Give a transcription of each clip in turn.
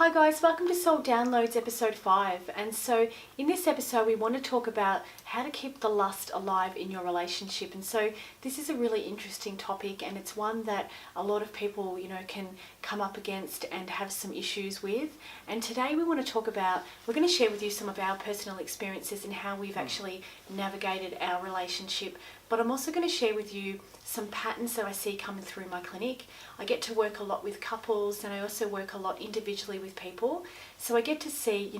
Hi guys, welcome to Soul Downloads episode 5. And so in this episode we want to talk about how to keep the lust alive in your relationship. And so this is a really interesting topic, and it's one that a lot of people, can come up against and have some issues with. And today we want to talk about, we're going to share with you some of our personal experiences and how we've actually navigated our relationship. But I'm also going to share with you some patterns that I see coming through my clinic. I get to work a lot with couples, and I also work a lot individually with people. So I get to see,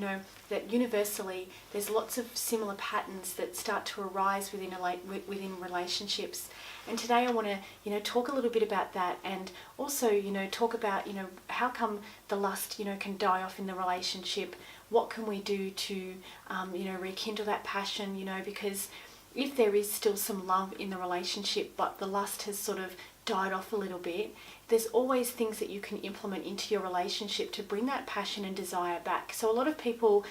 that universally there's lots of similar patterns that start to arise within relationships. And today I want to, talk a little bit about that, and also, talk about, how come the lust, can die off in the relationship. What can we do to, rekindle that passion, because if there is still some love in the relationship, but the lust has sort of died off a little bit, there's always things that you can implement into your relationship to bring that passion and desire back. So a lot of people,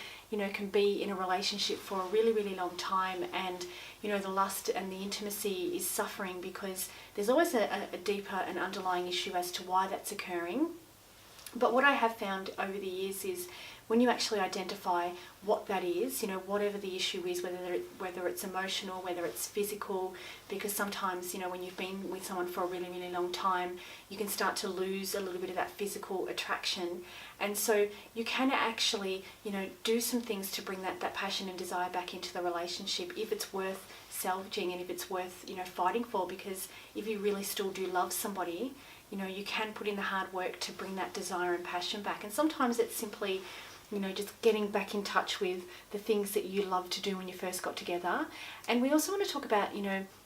can be in a relationship for a really, really long time, and, the lust and the intimacy is suffering because there's always a deeper and underlying issue as to why that's occurring. But what I have found over the years is when you actually identify what that is, whatever the issue is, whether it's emotional, whether it's physical, because sometimes, when you've been with someone for a really, really long time, you can start to lose a little bit of that physical attraction. And so you can actually, do some things to bring that passion and desire back into the relationship if it's worth salvaging and if it's worth, fighting for, because if you really still do love somebody, you can put in the hard work to bring that desire and passion back. And sometimes it's simply, just getting back in touch with the things that you loved to do when you first got together. And we also want to talk about,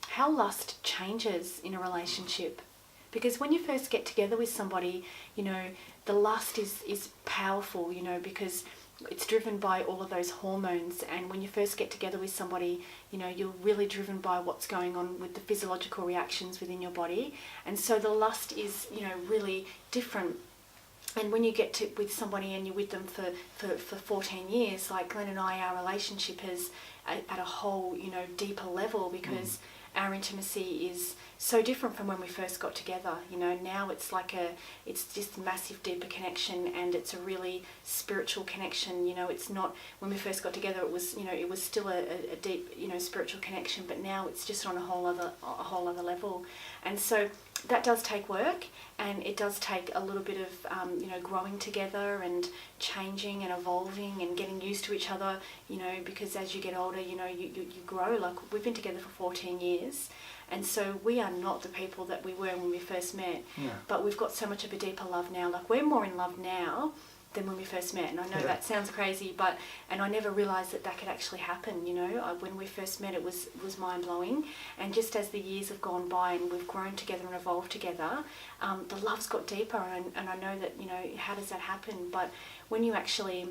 how lust changes in a relationship. Because when you first get together with somebody, the lust is powerful, because it's driven by all of those hormones. And when you first get together with somebody, you're really driven by what's going on with the physiological reactions within your body. And so the lust is, really different. And when you get with somebody and you're with them for 14 years, like Glenn and I, our relationship is at a whole, deeper level, because our intimacy is so different from when we first got together. Now it's it's just a massive, deeper connection, and it's a really spiritual connection. It's not, when we first got together, it was, it was still a deep, spiritual connection, but now it's just on a whole other level. And so that does take work, and it does take a little bit of, growing together and changing and evolving and getting used to each other, because as you get older, you grow. Like, we've been together for 14 years, and so we are not the people that we were when we first met, but we've got so much of a deeper love now. Like, we're more in love now than when we first met. And I know that sounds crazy, and I never realised that could actually happen. When we first met, it was mind-blowing. And just as the years have gone by and we've grown together and evolved together, the love's got deeper. And I know that, how does that happen? But when you actually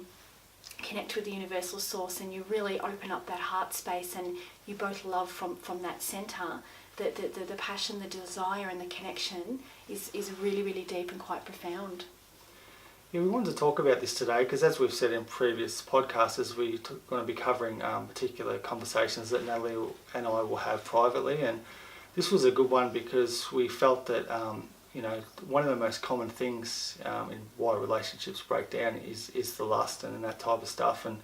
connect with the universal source and you really open up that heart space and you both love from that centre, the passion, the desire and the connection is really, really deep and quite profound. Yeah, we wanted to talk about this today because, as we've said in previous podcasts, we're going to be covering particular conversations that Natalie and I will have privately. And this was a good one because we felt that, one of the most common things in why relationships break down is the lust and that type of stuff. And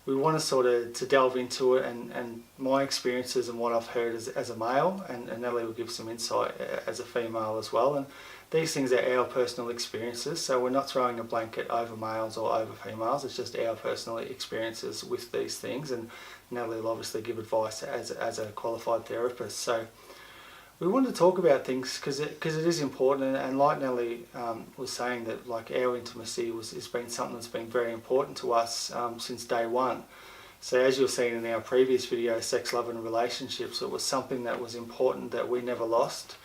we want to sort of to delve into it and my experiences and what I've heard as a male, and Natalie will give some insight as a female as well. And these things are our personal experiences, so we're not throwing a blanket over males or over females. It's just our personal experiences with these things, and Natalie will obviously give advice as a qualified therapist. So we wanted to talk about things because it is important, and like Natalie was saying, that like our intimacy has been something that's been very important to us since day one. So as you've seen in our previous video, Sex, Love and Relationships, it was something that was important that we never lost.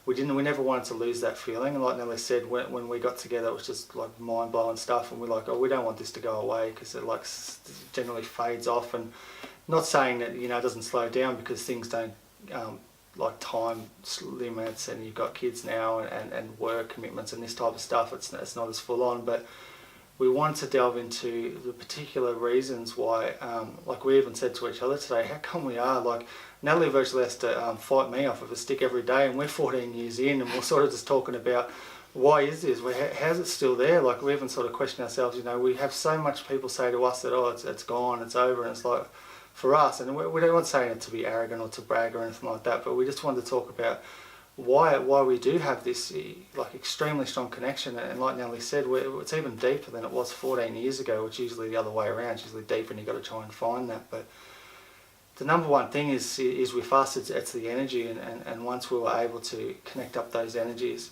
We never wanted to lose that feeling, and like Nellie said, when we got together, it was just like mind-blowing stuff, and we're like, we don't want this to go away, because it like generally fades off. And not saying that it doesn't slow down, because things don't like time limits, and you've got kids now and work commitments and this type of stuff. It's not as full on, but we want to delve into the particular reasons why, like we even said to each other today, how come we are like, Natalie virtually has to fight me off of a stick every day, and we're 14 years in, and we're sort of just talking about why is this? How's it still there? Like, we even sort of question ourselves, you know, we have so much people say to us that, oh, it's gone, it's over, and it's like, for us, and we don't want saying it to be arrogant or to brag or anything like that, but we just wanted to talk about why we do have this like extremely strong connection. And like Nellie said, it's even deeper than it was 14 years ago, which is usually the other way around. It's usually deeper and you've got to try and find that. But the number one thing is with us, it's the energy, and once we were able to connect up those energies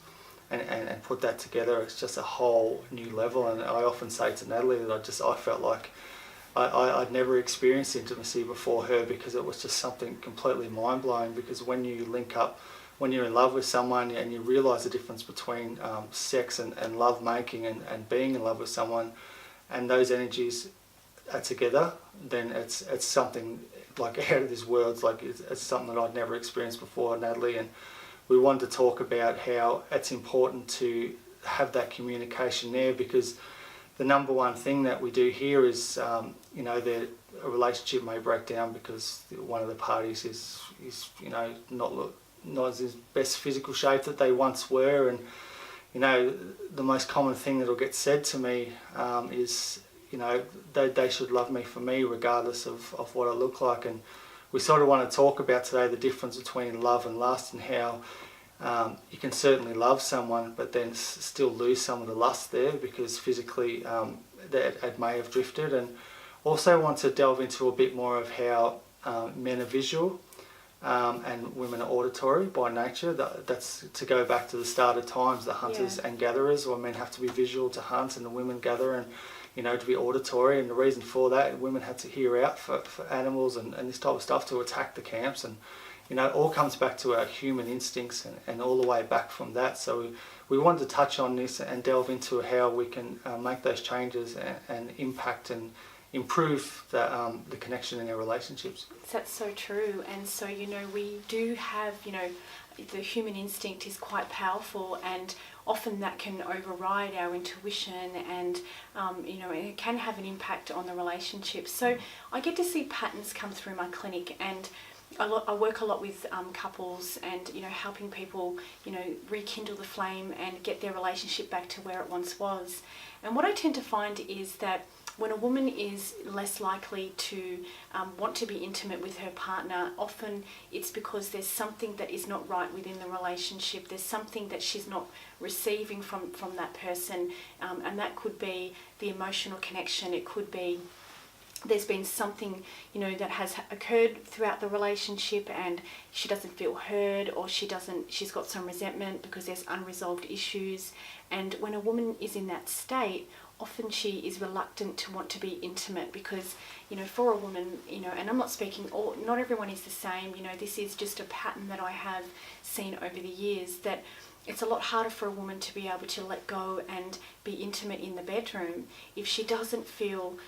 and put that together, it's just a whole new level. And I often say to Natalie that I felt like I'd never experienced intimacy before her, because it was just something completely mind-blowing. Because when you link up, when you're in love with someone and you realise the difference between sex and love making and being in love with someone, and those energies are together, then it's something like out of this world. It's something that I'd never experienced before, Natalie. And we wanted to talk about how it's important to have that communication there, because the number one thing that we do here is, you know, that a relationship may break down because one of the parties is you know, not in his best physical shape that they once were. And, you know, the most common thing that'll get said to me is, you know, they should love me for me regardless of what I look like. And we sort of want to talk about today the difference between love and lust, and how you can certainly love someone but then still lose some of the lust there, because physically that it may have drifted. And also want to delve into a bit more of how men are visual and women are auditory by nature. That's to go back to the start of times, the hunters and gatherers, or men have to be visual to hunt and the women gather, and, you know, to be auditory. And the reason for that, women had to hear out for animals and this type of stuff to attack the camps. And, you know, it all comes back to our human instincts and all the way back from that. So we wanted to touch on this and delve into how we can make those changes and impact and improve the connection in our relationships. That's so true. And so, you know, we do have, you know, the human instinct is quite powerful, and often that can override our intuition, and you know, it can have an impact on the relationship. So I get to see patterns come through my clinic, and I work a lot with couples, and, you know, helping people, you know, rekindle the flame and get their relationship back to where it once was. And what I tend to find is that when a woman is less likely to want to be intimate with her partner, often it's because there's something that is not right within the relationship. There's something that she's not receiving from that person, and that could be the emotional connection. It could be there's been something, you know, that has occurred throughout the relationship and she doesn't feel heard, or she's got some resentment because there's unresolved issues. And when a woman is in that state, often she is reluctant to want to be intimate, because, you know, for a woman, you know, and I'm not speaking, not everyone is the same, you know, this is just a pattern that I have seen over the years, that it's a lot harder for a woman to be able to let go and be intimate in the bedroom if she doesn't feel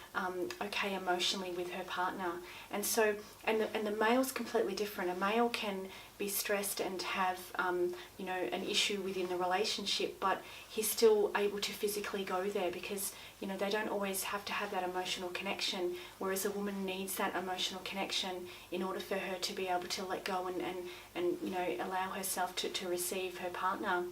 okay emotionally with her partner. And so, and the male's completely different. A male can be stressed and have, you know, an issue within the relationship, but he's still able to physically go there because, you know, they don't always have to have that emotional connection, whereas a woman needs that emotional connection in order for her to be able to let go and you know, allow herself to receive her partner.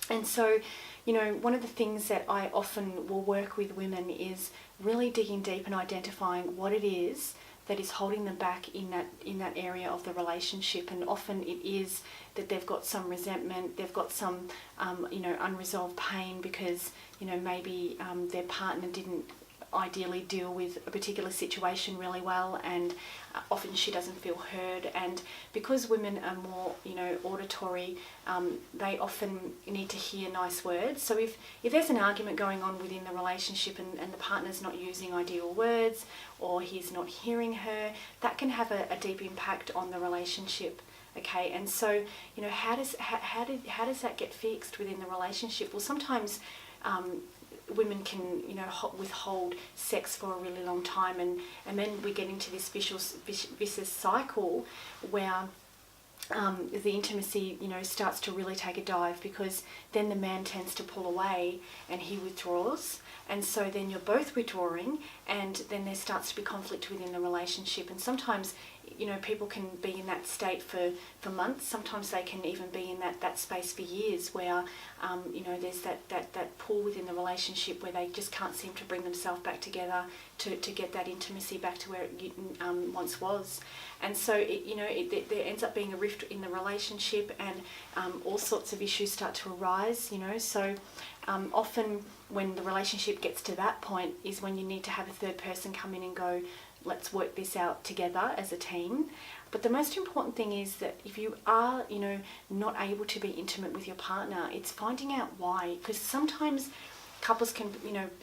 And so, you know, one of the things that I often will work with women is really digging deep and identifying what it is that is holding them back in that area of the relationship. And often it is that they've got some resentment, they've got some you know, unresolved pain because, you know, maybe their partner didn't ideally deal with a particular situation really well, and often she doesn't feel heard. And because women are more, you know, auditory, they often need to hear nice words. So if there's an argument going on within the relationship and the partner's not using ideal words, or he's not hearing her, that can have a deep impact on the relationship. Okay, and so, you know, how does that get fixed within the relationship? Well, sometimes women can, you know, withhold sex for a really long time, and then we get into this vicious cycle where the intimacy, you know, starts to really take a dive, because then the man tends to pull away and he withdraws, and so then you're both withdrawing, and then there starts to be conflict within the relationship. And sometimes people can be in that state for months. Sometimes they can even be in that space for years where, there's that pull within the relationship where they just can't seem to bring themselves back together to get that intimacy back to where it once was. And so, there ends up being a rift in the relationship, and all sorts of issues start to arise, So often when the relationship gets to that point is when you need to have a third person come in and go, let's work this out together as a team. But the most important thing is that if you are, not able to be intimate with your partner, it's finding out why. Because sometimes couples can,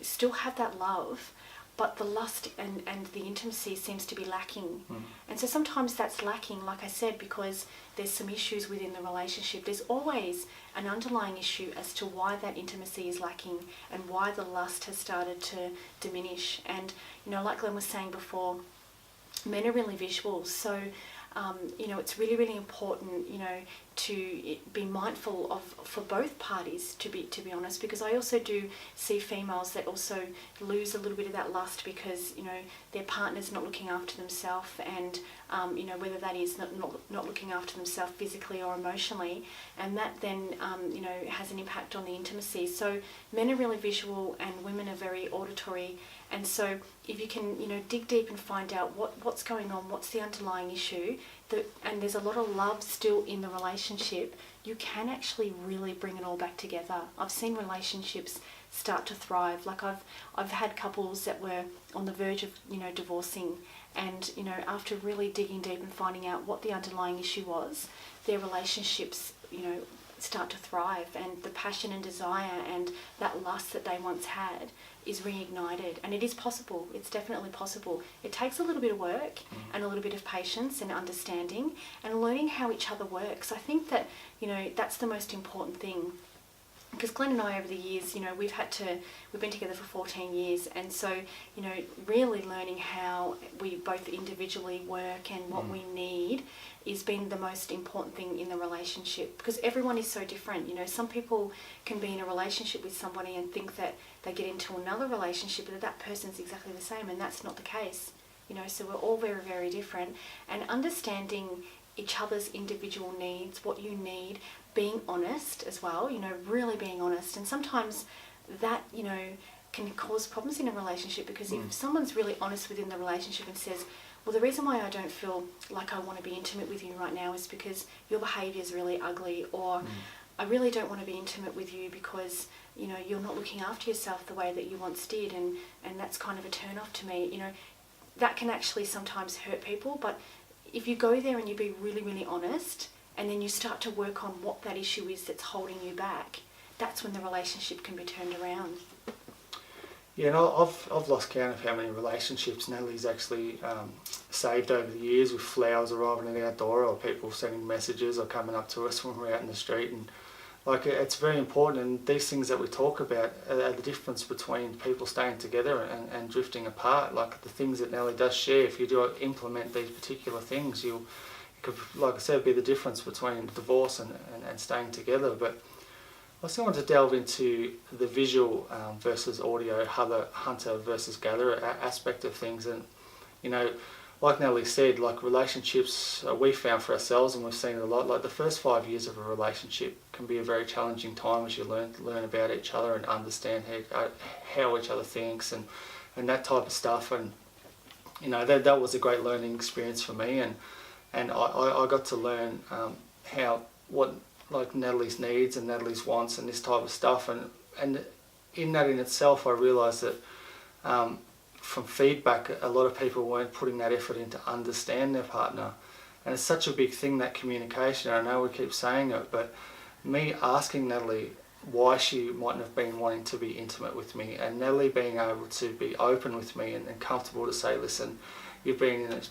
still have that love, but the lust and the intimacy seems to be lacking. And so sometimes that's lacking, like I said, because there's some issues within the relationship. There's always an underlying issue as to why that intimacy is lacking and why the lust has started to diminish. And, like Glenn was saying before, men are really visual. So, it's really, really important, to be mindful of, for both parties, to be honest, because I also do see females that also lose a little bit of that lust because, their partner's not looking after themselves, and, whether that is not looking after themselves physically or emotionally, and that then, has an impact on the intimacy. So men are really visual and women are very auditory. And so if you can, dig deep and find out what's going on, what's the underlying issue, and there's a lot of love still in the relationship, you can actually really bring it all back together. I've seen relationships start to thrive. Like I've had couples that were on the verge of, divorcing, and, after really digging deep and finding out what the underlying issue was, their relationships, start to thrive, and the passion and desire and that lust that they once had is reignited. And it is possible. It's definitely possible. It takes a little bit of work and a little bit of patience and understanding and learning how each other works. I think that, that's the most important thing. Because Glenn and I, over the years, we've been together for 14 years, and so, really learning how we both individually work and what we need has been the most important thing in the relationship, because everyone is so different. Some people can be in a relationship with somebody and think that they get into another relationship and that person's exactly the same, and that's not the case. So we're all very, very different, and understanding each other's individual needs, what you need, being honest as well, really being honest. And sometimes that, can cause problems in a relationship, because if someone's really honest within the relationship and says, well, the reason why I don't feel like I want to be intimate with you right now is because your behaviour is really ugly, or I really don't want to be intimate with you because, you're not looking after yourself the way that you once did, and that's kind of a turn off to me. That can actually sometimes hurt people, but if you go there and you be really, really honest, and then you start to work on what that issue is that's holding you back, that's when the relationship can be turned around. Yeah, and I've lost count of how many relationships Natalie's actually saved over the years, with flowers arriving at our door, or people sending messages or coming up to us when we're out in the street. And it's very important, and these things that we talk about are the difference between people staying together and drifting apart. Like the things that Nellie does share, if you do implement these particular things, it could, like I said, be the difference between divorce and staying together. But I also want to delve into the visual versus audio, hunter versus gatherer aspect of things. And, like Nellie said, like relationships we found for ourselves, and we've seen it a lot, like the first 5 years of a relationship can be a very challenging time as you learn about each other and understand how each other thinks and that type of stuff. And, that was a great learning experience for me. And I got to learn what Natalie's needs and Natalie's wants and this type of stuff. And in that in itself, I realised that from feedback, a lot of people weren't putting that effort in to understand their partner. And it's such a big thing, that communication. I know we keep saying it, but me asking Natalie why she mightn't have been wanting to be intimate with me, and Natalie being able to be open with me and comfortable to say, listen, you've been in a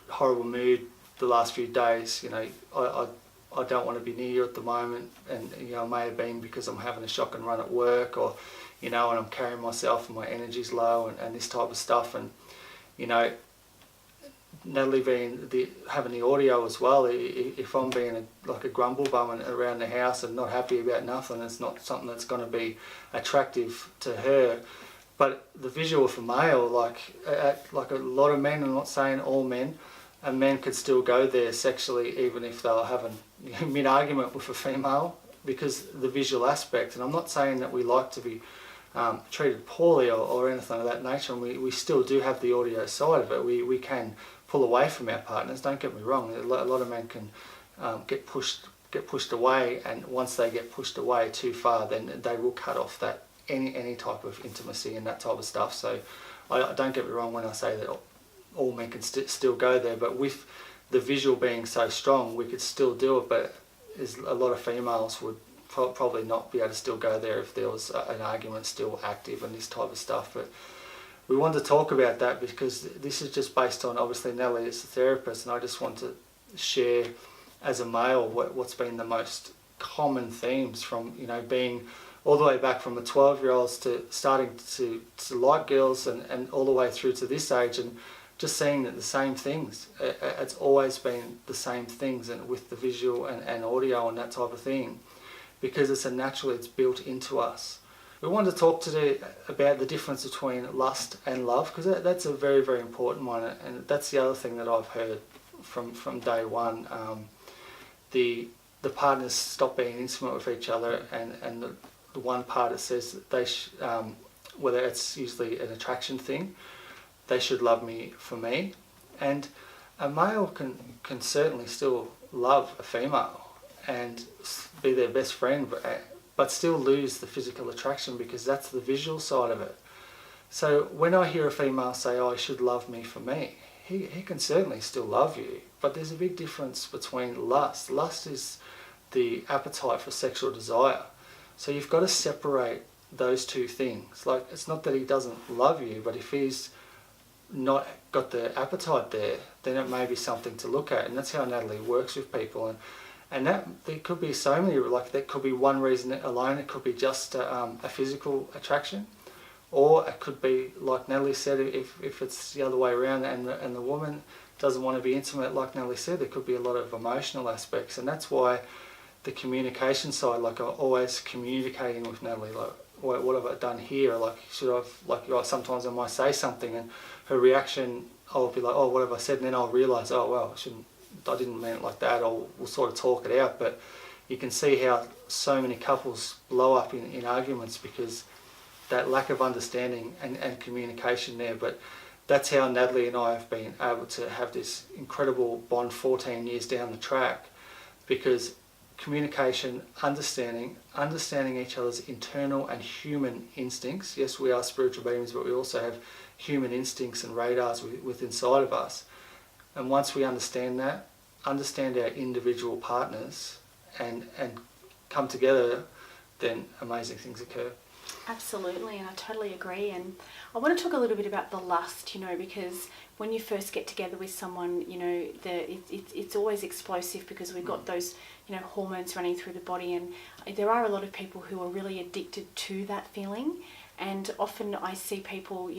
horrible mood the last few days, I don't want to be near you at the moment, and it may have been because I'm having a shock and run at work, or and I'm carrying myself and my energy's low and this type of stuff. And Natalie having the audio as well, if I'm being a grumble bum around the house and not happy about nothing, it's not something that's going to be attractive to her. But the visual for male, like a lot of men, I'm not saying all men, a man could still go there sexually even if they were having mid-argument with a female, because the visual aspect. And I'm not saying that we like to be treated poorly or anything of that nature, and we still do have the audio side of it. We can pull away from our partners, don't get me wrong. A lot of men can get pushed away, and once they get pushed away too far, then they will cut off that any type of intimacy and that type of stuff. So I don't get me wrong when I say that all men can still go there, but with the visual being so strong, we could still do it. But a lot of females would probably not be able to still go there if there was an argument still active and this type of stuff. But we want to talk about that because this is just based on, obviously, Nellie is a therapist, and I just want to share as a male what's been the most common themes from, being all the way back from the 12-year-olds to starting to like girls and all the way through to this age, and just seeing that the same things. It's always been the same things, and with the visual and audio and that type of thing, because it's built into us. We want to talk today about the difference between lust and love, because that's a very, very important one, and that's the other thing that I've heard from day one. The partners stop being intimate with each other, and the one part it says that they whether it's usually an attraction thing, they should love me for me. And a male can certainly still love a female and be their best friend, but still lose the physical attraction, because that's the visual side of it. So when I hear a female say, "Oh, he should love me for me," he can certainly still love you, but there's a big difference between lust. Lust is the appetite for sexual desire. So you've got to separate those two things. Like, it's not that he doesn't love you, but if he's not got the appetite there, then it may be something to look at. And that's how Natalie works with people. And that there could be so many, like that could be one reason alone. It could be just a physical attraction, or it could be, like Natalie said, if it's the other way around and the woman doesn't want to be intimate, like Natalie said, there could be a lot of emotional aspects. And that's why the communication side, like I'm always communicating with Natalie, like what have I done here? Like, sometimes I might say something and her reaction, I'll be like, "Oh, what have I said?" And then I'll realise, "Oh, well, I didn't mean it like that," or we'll sort of talk it out. But you can see how so many couples blow up in arguments because that lack of understanding and communication there. But that's how Natalie and I have been able to have this incredible bond 14 years down the track, because communication, understanding each other's internal and human instincts. Yes, we are spiritual beings, but we also have human instincts and radars within inside of us. And once we understand that, understand our individual partners and come together, then amazing things occur. Absolutely, and I totally agree. And I want to talk a little bit about the lust, because when you first get together with someone, it's always explosive, because we've got those, hormones running through the body, and there are a lot of people who are really addicted to that feeling. And often I see people,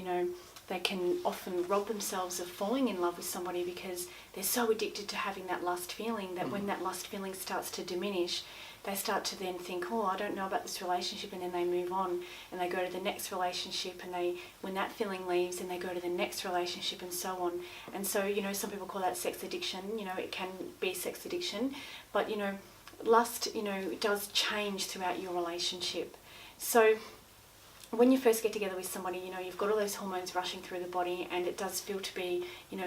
they can often rob themselves of falling in love with somebody because they're so addicted to having that lust feeling that when that lust feeling starts to diminish, they start to then think, "Oh, I don't know about this relationship," and then they move on and they go to the next relationship, and when that feeling leaves, and they go to the next relationship, and so on. And so, some people call that sex addiction. It can be sex addiction, but lust, it does change throughout your relationship. So when you first get together with somebody, you've got all those hormones rushing through the body, and it does feel to be,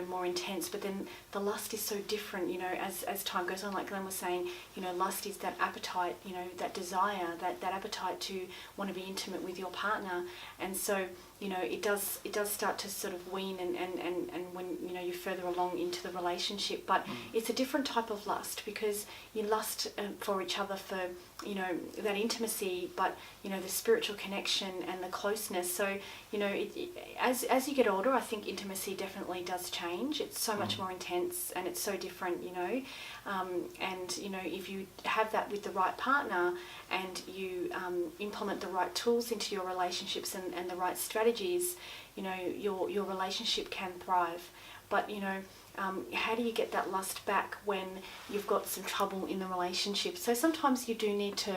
more intense. But then the lust is so different, as time goes on. Like Glenn was saying, lust is that appetite, that desire, that appetite to want to be intimate with your partner. And so, it does start to sort of wean and when, you're further along into the relationship. But it's a different type of lust, because you lust for each other for, that intimacy, but, the spiritual connection and the closeness. So, as you get older, I think intimacy definitely does change. It's so much more intense, and it's so different, and, if you have that with the right partner, and you implement the right tools into your relationships and the right strategies, your relationship can thrive. But, how do you get that lust back when you've got some trouble in the relationship? So sometimes you do need to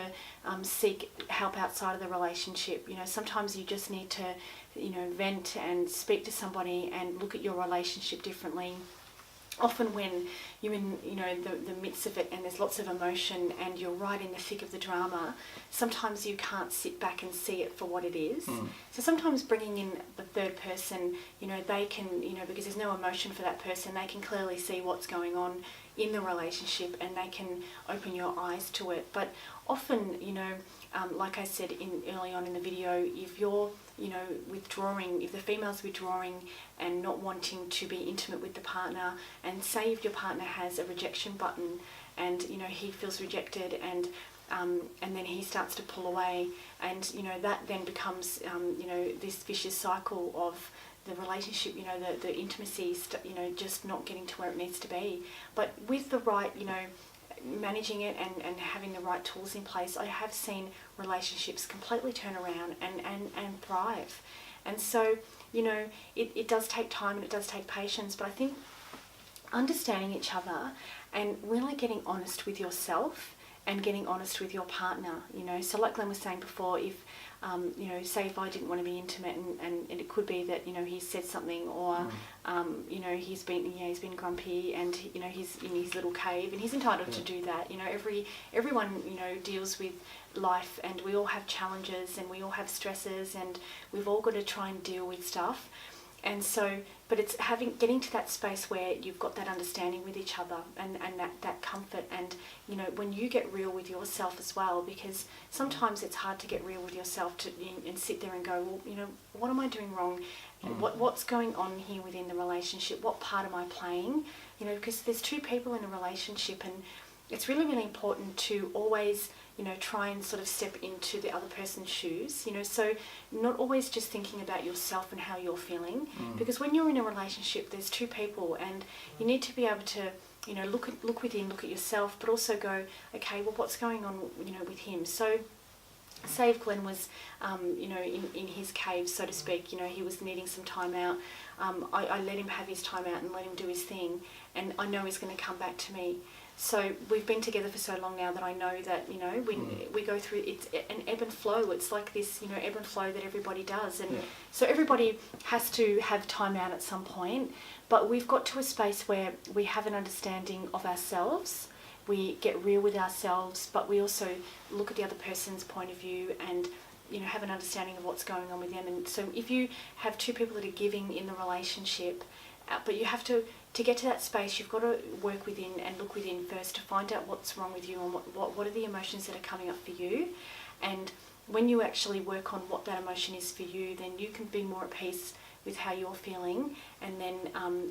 seek help outside of the relationship. Sometimes you just need to, vent and speak to somebody and look at your relationship differently. often when you're in, you know, the midst of it and there's lots of emotion and you're right in the thick of the drama, sometimes you can't sit back and see it for what it is. So sometimes bringing in the third person, you know, they can, you know, because there's no emotion for that person, they can clearly see what's going on in the relationship and they can open your eyes to it. But often, you know, like I said early on in the video, if you're, you know, withdrawing, if the female's withdrawing and not wanting to be intimate with the partner, and say if your partner has a rejection button and, you know, he feels rejected and then he starts to pull away, and, you know, that then becomes, you know, this vicious cycle of the relationship, you know, the intimacy, you know, just not getting to where it needs to be. But with the right, you know, managing it and having the right tools in place, I have seen relationships completely turn around and thrive. And so, you know, it does take time and it does take patience, but I think understanding each other and really getting honest with yourself and getting honest with your partner, you know. So like Glenn was saying before, if you know, say if I didn't want to be intimate and it could be that, you know, he said something or you know, he's been grumpy and, you know, he's in his little cave and he's entitled to do that. You know, everyone, you know, deals with life and we all have challenges and we all have stresses and we've all got to try and deal with stuff. And so, but it's getting to that space where you've got that understanding with each other and that comfort, and, you know, when you get real with yourself as well, because sometimes it's hard to get real with yourself and sit there and go, well, you know, what am I doing wrong? And what's going on here within the relationship? What part am I playing? You know, because there's two people in a relationship and it's really, really important to always, you know, try and sort of step into the other person's shoes, you know, so not always just thinking about yourself and how you're feeling, because when you're in a relationship, there's two people and you need to be able to, you know, look within, look at yourself, but also go, okay, well, what's going on, you know, with him? So say if Glenn was, you know, in his cave, so to speak, you know, he was needing some time out, I let him have his time out and let him do his thing, and I know he's going to come back to me. So we've been together for so long now that I know that, you know, we go through, it's an ebb and flow. It's like this, you know, ebb and flow that everybody does. And so everybody has to have time out at some point, but we've got to a space where we have an understanding of ourselves. We get real with ourselves, but we also look at the other person's point of view and, you know, have an understanding of what's going on with them. And so if you have two people that are giving in the relationship, but you have to get to that space, you've got to work within and look within first to find out what's wrong with you and what are the emotions that are coming up for you. And when you actually work on what that emotion is for you, then you can be more at peace with how you're feeling. And then,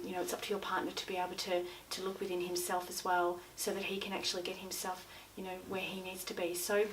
you know, it's up to your partner to be able to look within himself as well, so that he can actually get himself, you know, where he needs to be. So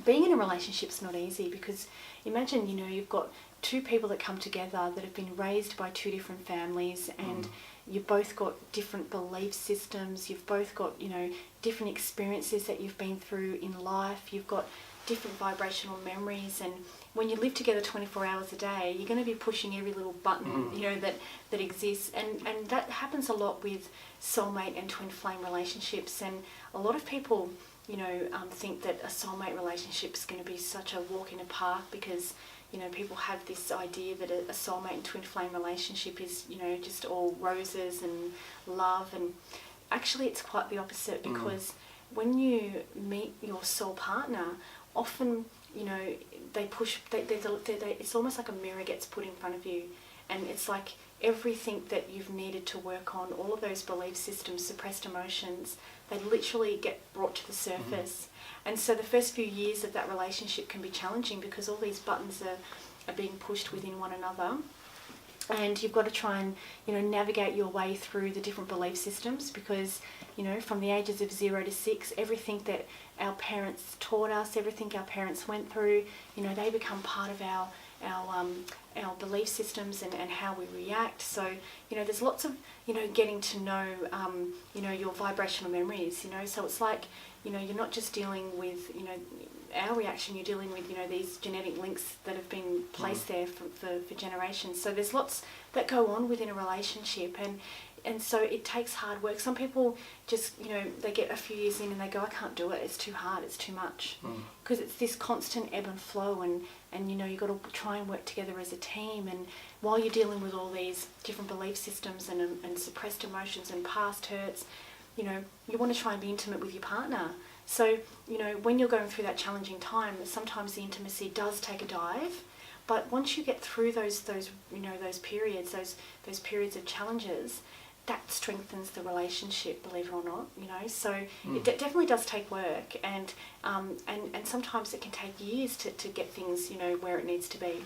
being in a relationship's not easy, because imagine, you know, you've got two people that come together that have been raised by two different families, and you've both got different belief systems, you've both got, you know, different experiences that you've been through in life, you've got different vibrational memories, and when you live together 24 hours a day, you're going to be pushing every little button, you know, that exists, and that happens a lot with soulmate and twin flame relationships. And a lot of people, you know, think that a soulmate relationship is going to be such a walk in a park, because, you know, people have this idea that a soulmate and twin flame relationship is, you know, just all roses and love, and actually it's quite the opposite, because when you meet your soul partner, often, you know, they push, it's almost like a mirror gets put in front of you, and it's like everything that you've needed to work on, all of those belief systems, suppressed emotions, they literally get brought to the surface. And so the first few years of that relationship can be challenging, because all these buttons are being pushed within one another. And you've got to try and, you know, navigate your way through the different belief systems, because, you know, from the ages of 0 to 6, everything that our parents taught us, everything our parents went through, you know, they become part of our belief systems and how we react. So, you know, there's lots of, you know, getting to know, you know, your vibrational memories, you know. So it's like, you know, you're not just dealing with, you know, our reaction, you're dealing with, these genetic links that have been placed there for generations. So there's lots that go on within a relationship, and so it takes hard work. Some people just, they get a few years in and they go, I can't do it, it's too hard, it's too much. Because it's this constant ebb and flow, and you've got to try and work together as a team. And while you're dealing with all these different belief systems and suppressed emotions and past hurts, you want to try and be intimate with your partner. So, when you're going through that challenging time, sometimes the intimacy does take a dive. But once you get through those periods, those periods of challenges, that strengthens the relationship, believe it or not, So it definitely does take work, and sometimes it can take years to get things, where it needs to be.